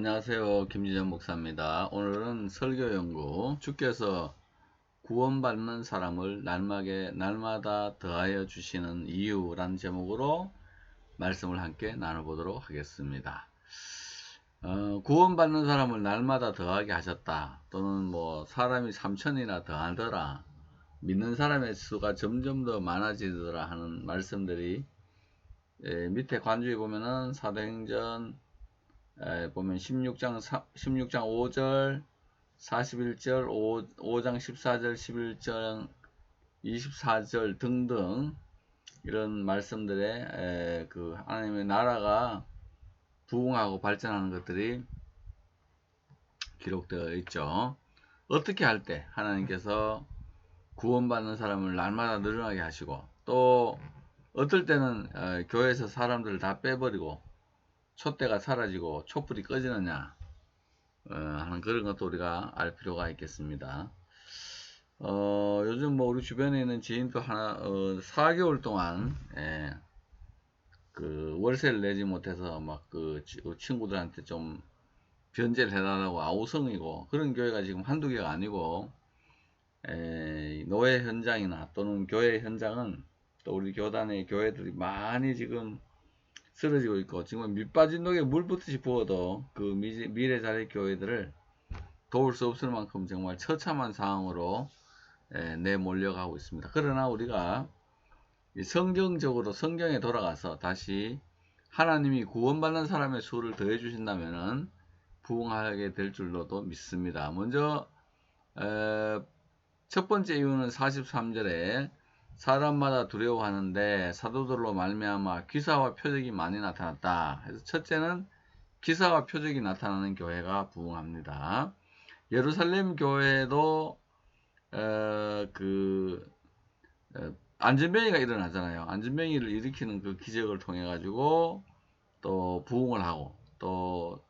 안녕하세요. 김진현 목사입니다. 오늘은 설교연구 주께서 구원받는 사람을 날마다 더하여 주시는 이유란 제목으로 말씀을 함께 나눠보도록 하겠습니다. 구원받는 사람을 날마다 더하게 하셨다. 또는 사람이 3천이나 더하더라. 믿는 사람의 수가 점점 더 많아지더라 하는 말씀들이 밑에 관주에 보면은 사도행전 보면 16장 5절, 41절, 5장 14절, 11절, 24절 등등 이런 말씀들에 그 하나님의 나라가 부흥하고 발전하는 것들이 기록되어 있죠. 어떻게 할 때 하나님께서 구원받는 사람을 날마다 늘어나게 하시고, 또 어떨 때는 교회에서 사람들을 다 빼버리고 촛대가 사라지고 촛불이 꺼지느냐 하는 그런 것도 우리가 알 필요가 있겠습니다. 요즘 우리 주변에 있는 지인도 하나 4개월 동안 그 월세를 내지 못해서 막 그 친구들한테 좀 변제를 해달라고 아우성이고, 그런 교회가 지금 한두 개가 아니고 노예 현장이나 또는 교회 현장은 또 우리 교단의 교회들이 많이 지금 쓰러지고 있고, 지금 밑빠진 독에 물 붓듯이 부어도 그 미래 자리 교회들을 도울 수 없을 만큼 정말 처참한 상황으로 내몰려가고 있습니다. 그러나 우리가 성경적으로 성경에 돌아가서 다시 하나님이 구원받는 사람의 수를 더해 주신다면은 부흥하게 될 줄로도 믿습니다. 먼저 첫 번째 이유는 43절에 사람마다 두려워하는데 사도들로 말미암아 기사와 표적이 많이 나타났다. 그래서 첫째는 기사와 표적이 나타나는 교회가 부흥합니다. 예루살렘 교회도 안전병이가 일어나잖아요. 안전병이를 일으키는 그 기적을 통해 가지고 또 부흥을 하고, 또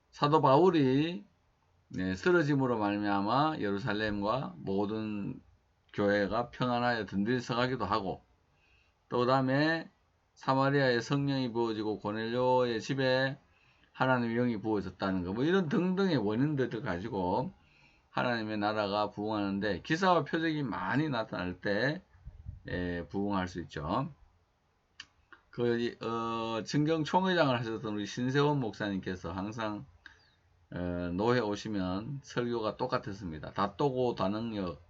사도 바울이 쓰러짐으로 말미암아 예루살렘과 모든 교회가 평안하여 든든히 서가기도 하고, 또 그 다음에 사마리아에 성령이 부어지고 고넬료의 집에 하나님의 영이 부어졌다는 거, 이런 등등의 원인들을 가지고 하나님의 나라가 부흥하는데, 기사와 표적이 많이 나타날 때 부흥할 수 있죠. 증경 총회장을 하셨던 우리 신세원 목사님께서 항상 노회 오시면 설교가 똑같았습니다. 다또고 다능력,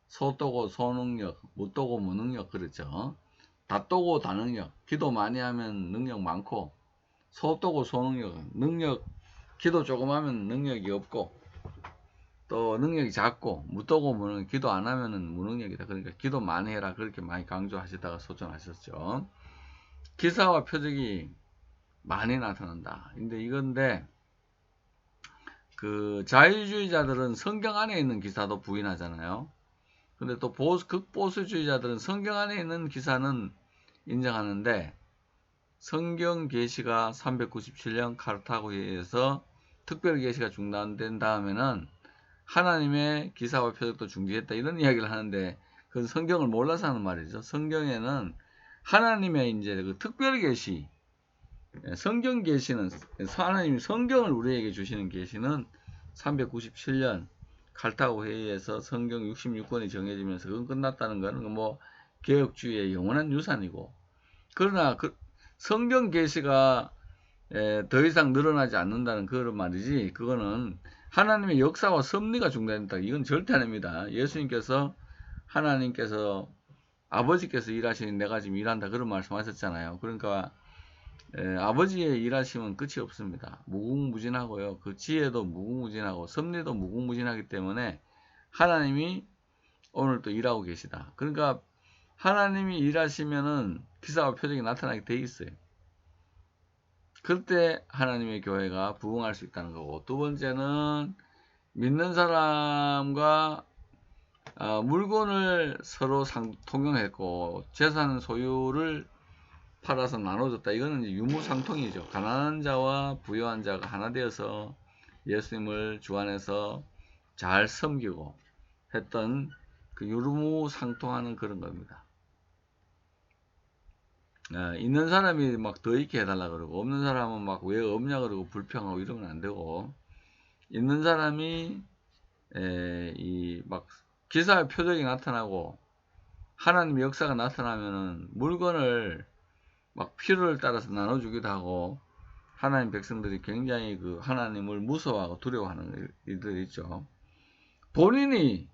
소또고 소능력, 무또고 무능력, 그렇죠. 다또고 다능력, 기도 많이 하면 능력 많고, 소또고 소능력, 기도 조금 하면 능력이 없고, 또 능력이 작고, 무또고 무능, 기도 안 하면은 무능력이다. 그러니까 기도 많이 해라, 그렇게 많이 강조하시다가 소천하셨죠. 기사와 표적이 많이 나타난다. 이건데 그 자유주의자들은 성경 안에 있는 기사도 부인하잖아요. 근데 또 극보수주의자들은 성경 안에 있는 기사는 인정하는데, 성경 계시가 397년 카르타고 회의에서 특별 계시가 중단된 다음에는 하나님의 기사와 표적도 중지했다, 이런 이야기를 하는데, 그건 성경을 몰라서 하는 말이죠. 성경에는 하나님의 이제 그 특별 계시, 성경 계시는, 하나님이 성경을 우리에게 주시는 계시는 397년 칼타고 회의에서 성경 66권이 정해지면서 그건 끝났다는 거는 개혁주의의 영원한 유산이고, 그러나 그 성경 계시가 더 이상 늘어나지 않는다는 그런 말이지, 그거는 하나님의 역사와 섭리가 중단된다, 이건 절대 아닙니다. 하나님께서 아버지께서 일하시니 내가 지금 일한다, 그런 말씀하셨잖아요. 그러니까 아버지의 일하심은 끝이 없습니다. 무궁무진하고요. 그 지혜도 무궁무진하고 섭리도 무궁무진하기 때문에 하나님이 오늘 또 일하고 계시다. 그러니까 하나님이 일하시면은 기사와 표적이 나타나게 돼 있어요. 그때 하나님의 교회가 부흥할 수 있다는 거고, 두 번째는 믿는 사람과 물건을 서로 통용했고 재산 소유를 팔아서 나눠줬다. 이거는 이제 유무상통이죠. 가난한 자와 부유한 자가 하나 되어서 예수님을 주 안에서 잘 섬기고 했던 그 유무상통하는 그런 겁니다. 있는 사람이 막 더 있게 해달라 그러고 없는 사람은 막 왜 없냐 그러고 불평하고 이러면 안 되고, 있는 사람이 이 막 기사의 표적이 나타나고 하나님의 역사가 나타나면은 물건을 막 필요를 따라서 나눠주기도 하고, 하나님 백성들이 굉장히 그 하나님을 무서워하고 두려워하는 일들이 있죠. 본인이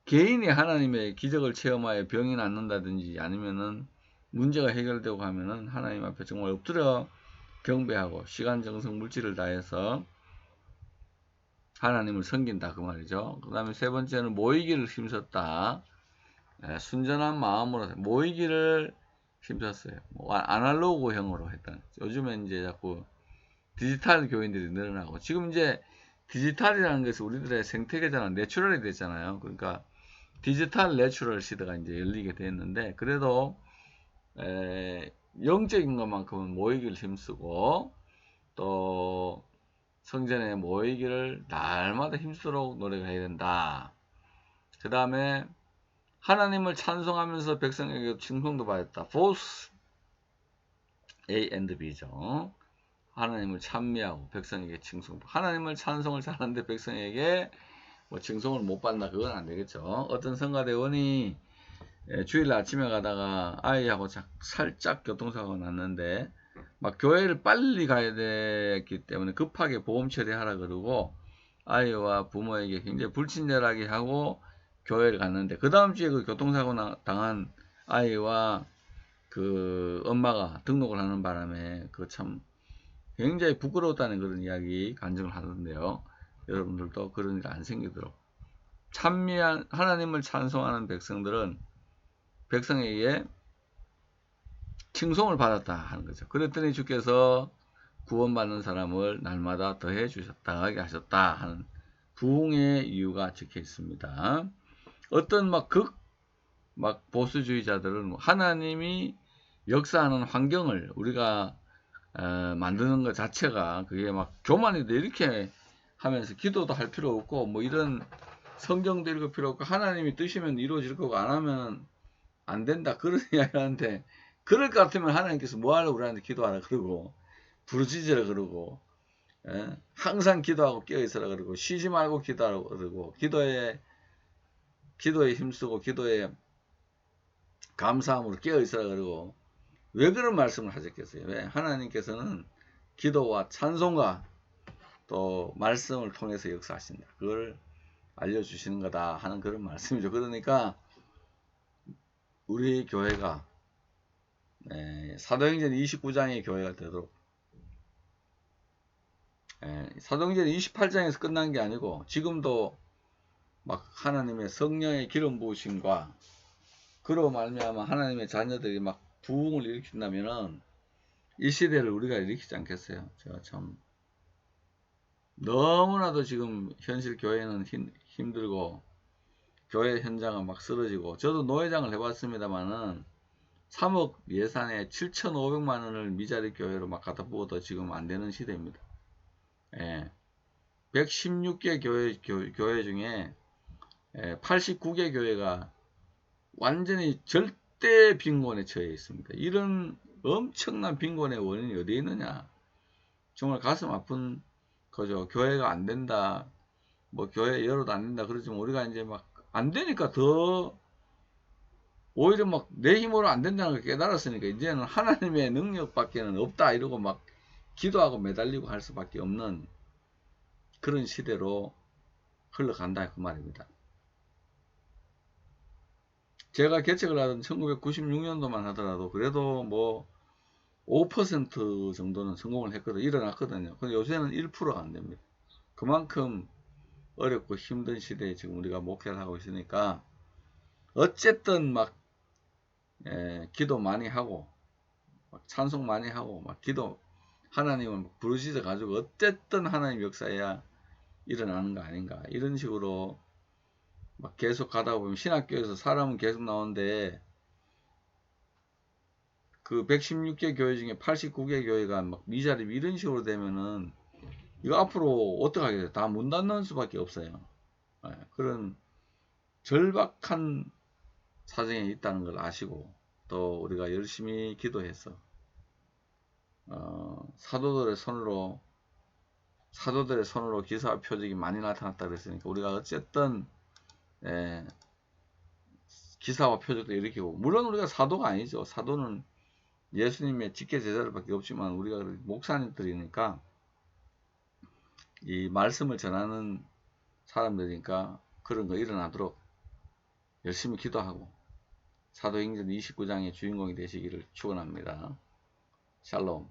개인이 하나님의 기적을 체험하여 병이 낫는다든지 아니면은 문제가 해결되고 하면은 하나님 앞에 정말 엎드려 경배하고 시간 정성 물질을 다해서 하나님을 섬긴다 그 말이죠. 그 다음에 세 번째는 모이기를 힘썼다. 순전한 마음으로 모이기를 힘썼어요. 아날로그형으로 했다. 요즘에 이제 자꾸 디지털 교인들이 늘어나고, 지금 이제 디지털이라는 것이 우리들의 생태계잖아, 내추럴이 됐잖아요. 그러니까 디지털 내추럴 시대가 이제 열리게 됐는데, 그래도 영적인 것만큼은 모이기를 힘쓰고 또 성전에 모이기를 날마다 힘쓰도록 노력해야 된다. 그 다음에 하나님을 찬송하면서 백성에게 칭송도 받았다. both A and B죠. 하나님을 찬미하고 백성에게 칭송. 하나님을 찬송을 잘하는데 백성에게 뭐 칭송을 못 받나, 그건 안 되겠죠. 어떤 성가대원이 주일 아침에 가다가 아이하고 살짝 교통사고가 났는데 막 교회를 빨리 가야 됐기 때문에 급하게 보험 처리하라 그러고 아이와 부모에게 굉장히 불친절하게 하고 교회를 갔는데, 그 다음 주에 그 교통사고 당한 아이와 그 엄마가 등록을 하는 바람에 그 참 굉장히 부끄러웠다는 그런 이야기 간증을 하던데요. 여러분들도 그런 일 안 생기도록 찬미한 하나님을 찬송하는 백성들은 백성에게 칭송을 받았다 하는 거죠. 그랬더니 주께서 구원받는 사람을 날마다 더해 주셨다, 하게 하셨다 하는 부흥의 이유가 적혀 있습니다. 어떤 막 보수주의자들은 하나님이 역사하는 환경을 우리가 만드는 것 자체가 그게 막 교만이다 이렇게 하면서 기도도 할 필요 없고 뭐 이런 성경도 읽을 필요 없고 하나님이 뜻이면 이루어질 거고 안 하면 안 된다 그런 이야기 하는데, 그럴 것 같으면 하나님께서 뭐하러 우리한테 기도하라 그러고 부르짖으라 그러고 항상 기도하고 깨어있으라 그러고 쉬지 말고 기도하라고 그러고 기도에 힘쓰고 기도에 감사함으로 깨어있으라 그러고 왜 그런 말씀을 하셨겠어요? 왜? 하나님께서는 기도와 찬송과 또 말씀을 통해서 역사하신다, 그걸 알려주시는 거다 하는 그런 말씀이죠. 그러니까 우리 교회가 사도행전 29장의 교회가 되도록, 사도행전 28장에서 끝난 게 아니고 지금도 막 하나님의 성령의 기름 부으심과 그로 말미암아 하나님의 자녀들이 막 부흥을 일으킨다면은 이 시대를 우리가 일으키지 않겠어요? 제가 참 너무나도 지금 현실 교회는 힘들고 교회 현장은 막 쓰러지고, 저도 노회장을 해봤습니다만은 3억 예산에 7,500만 원을 미자리 교회로 막 갖다 부어도 지금 안 되는 시대입니다. 116개 교회 중에 89개 교회가 완전히 절대 빈곤에 처해 있습니다. 이런 엄청난 빈곤의 원인이 어디에 있느냐? 정말 가슴 아픈 거죠. 교회가 안 된다, 뭐 교회 열어도 안 된다 그러지만 우리가 이제 막 안 되니까 더 오히려 막 내 힘으로 안 된다는 걸 깨달았으니까 이제는 하나님의 능력밖에는 없다 이러고 막 기도하고 매달리고 할 수밖에 없는 그런 시대로 흘러간다 그 말입니다. 제가 개척을 하던 1996년도만 하더라도 그래도 뭐 5% 정도는 성공을 했거든요. 일어났거든요. 근데 요새는 1%가 안 됩니다. 그만큼 어렵고 힘든 시대에 지금 우리가 목회를 하고 있으니까 어쨌든 막 기도 많이 하고 막 찬송 많이 하고 막 기도 하나님을 부르짖어 가지고 어쨌든 하나님 역사해야 일어나는 거 아닌가, 이런 식으로 막 계속 가다 보면 신학교에서 사람은 계속 나오는데 그 116개 교회 중에 89개 교회가 막 미자립 이런 식으로 되면은 이거 앞으로 어떻게 하겠어요? 다 문 닫는 수밖에 없어요. 그런 절박한 사정에 있다는 걸 아시고 또 우리가 열심히 기도해서 사도들의 손으로 기사와 표적이 많이 나타났다 그랬으니까 우리가 어쨌든 기사와 표적도 일으키고, 물론 우리가 사도가 아니죠. 사도는 예수님의 직계 제자들밖에 없지만 우리가 목사님들이니까 이 말씀을 전하는 사람들이니까 그런 거 일어나도록 열심히 기도하고 사도행전 29장의 주인공이 되시기를 축원합니다. 샬롬.